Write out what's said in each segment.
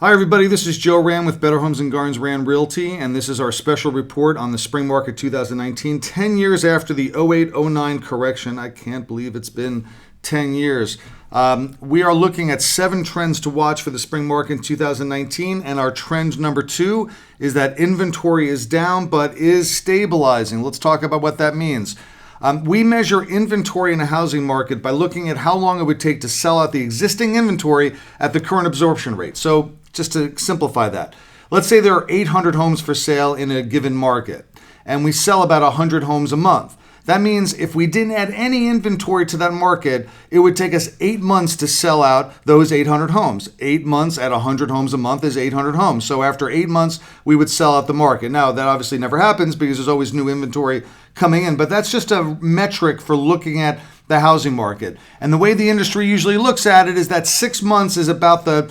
Hi everybody, this is Joe Rand with Better Homes and Gardens Rand Realty, and this is our special report on the spring market 2019, 10 years after the 08-09 correction. I can't believe it's been 10 years. We are looking at 7 trends to watch for the spring market in 2019, and our trend number 2 is that inventory is down but is stabilizing. Let's talk about what that means. We measure inventory in a housing market by looking at how long it would take to sell out the existing inventory at the current absorption rate. So just to simplify that, let's say there are 800 homes for sale in a given market, and we sell about 100 homes a month. That means if we didn't add any inventory to that market, it would take us 8 months to sell out those 800 homes. 8 months at 100 homes a month is 800 homes. So after 8 months, we would sell out the market. Now, that obviously never happens because there's always new inventory coming in, but that's just a metric for looking at the housing market. And the way the industry usually looks at it is that 6 months is about the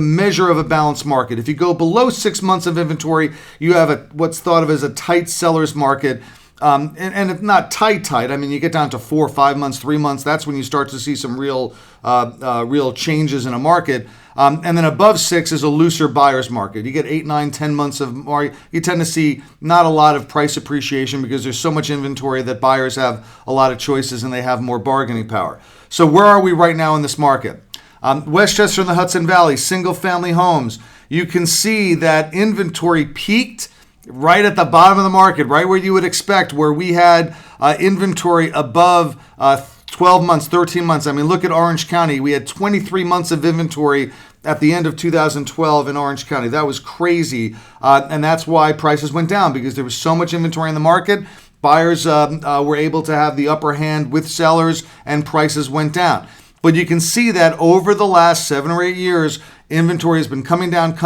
measure of a balanced market. If you go below 6 months of inventory, you have what's thought of as a tight seller's market. And it's not tight. I mean, you get down to 4 or 5 months, 3 months. That's when you start to see some real changes in a market. And then above 6 is a looser buyer's market. You get 8, 9, 10 months of market. You tend to see not a lot of price appreciation because there's so much inventory that buyers have a lot of choices and they have more bargaining power. So where are we right now in this market? Westchester and the Hudson Valley, single-family homes. You can see that inventory peaked right at the bottom of the market, right where you would expect, where we had inventory above 12 months, 13 months. I mean, look at Orange County. We had 23 months of inventory at the end of 2012 in Orange County. That was crazy. And that's why prices went down, because there was so much inventory in the market. Buyers were able to have the upper hand with sellers, and prices went down. But you can see that over the last 7 or 8 years, inventory has been coming down.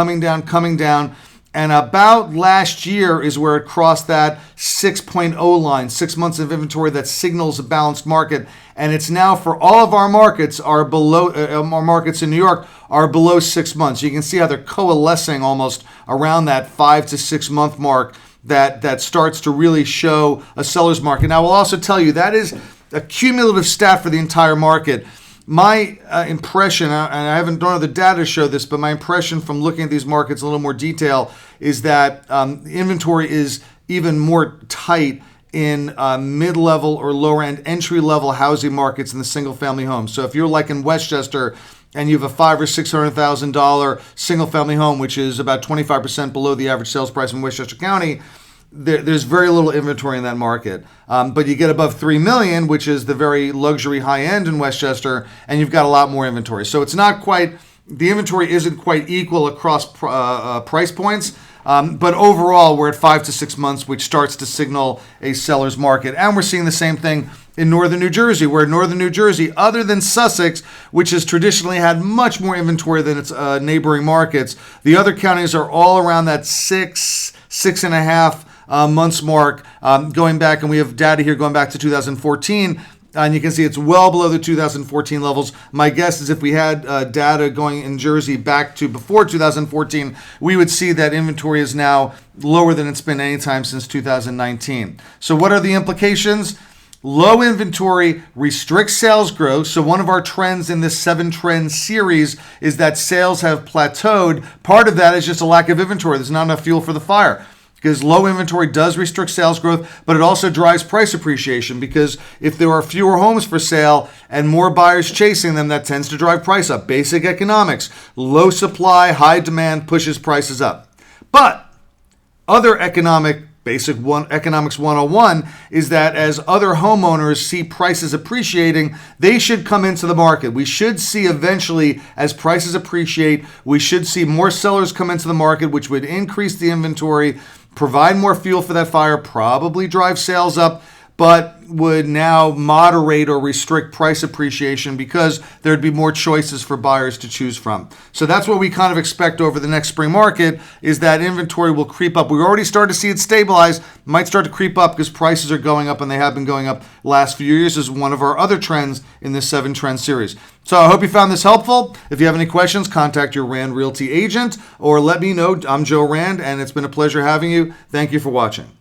And about last year is where it crossed that 6.0 line, 6 months of inventory that signals a balanced market. And it's now for all of our markets our markets in New York are below 6 months. You can see how they're coalescing almost around that 5 to 6 month mark that starts to really show a seller's market. Now, I will also tell you that is a cumulative stat for the entire market. My impression, and I don't have the data to show this, but my impression from looking at these markets in a little more detail is that inventory is even more tight in mid-level or lower-end entry-level housing markets in the single-family homes. So if you're like in Westchester and you have a $500,000 or $600,000 single-family home, which is about 25% below the average sales price in Westchester County, there's very little inventory in that market. But you get above $3 million, which is the very luxury high end in Westchester, and you've got a lot more inventory. So it's not quite, the inventory isn't quite equal across price points. But overall, we're at 5 to 6 months, which starts to signal a seller's market. And we're seeing the same thing in northern New Jersey, where northern New Jersey, other than Sussex, which has traditionally had much more inventory than its neighboring markets, the other counties are all around that 6.5 months mark, going back, and we have data here going back to 2014, and you can see it's well below the 2014 levels. My guess is if we had data going in Jersey back to before 2014, we would see that inventory is now lower than it's been any time since 2019. So what are the implications? Low inventory restricts sales growth. So one of our trends in this 7 trend series is that sales have plateaued. Part of that is just a lack of inventory. There's not enough fuel for the fire, because low inventory does restrict sales growth, but it also drives price appreciation, because if there are fewer homes for sale and more buyers chasing them, that tends to drive price up. Basic economics. Low supply, high demand pushes prices up. But other economics 101 is that as other homeowners see prices appreciating, they should come into the market. We should see eventually, as prices appreciate, we should see more sellers come into the market, which would increase the inventory, provide more fuel for that fire, probably drive sales up, but would now moderate or restrict price appreciation because there'd be more choices for buyers to choose from. So that's what we kind of expect over the next spring market, is that inventory will creep up. We already started to see it stabilize, might start to creep up because prices are going up, and they have been going up the last few years, is one of our other trends in this 7 trend series. So I hope you found this helpful. If you have any questions, contact your Rand Realty agent or let me know. I'm Joe Rand, and it's been a pleasure having you. Thank you for watching.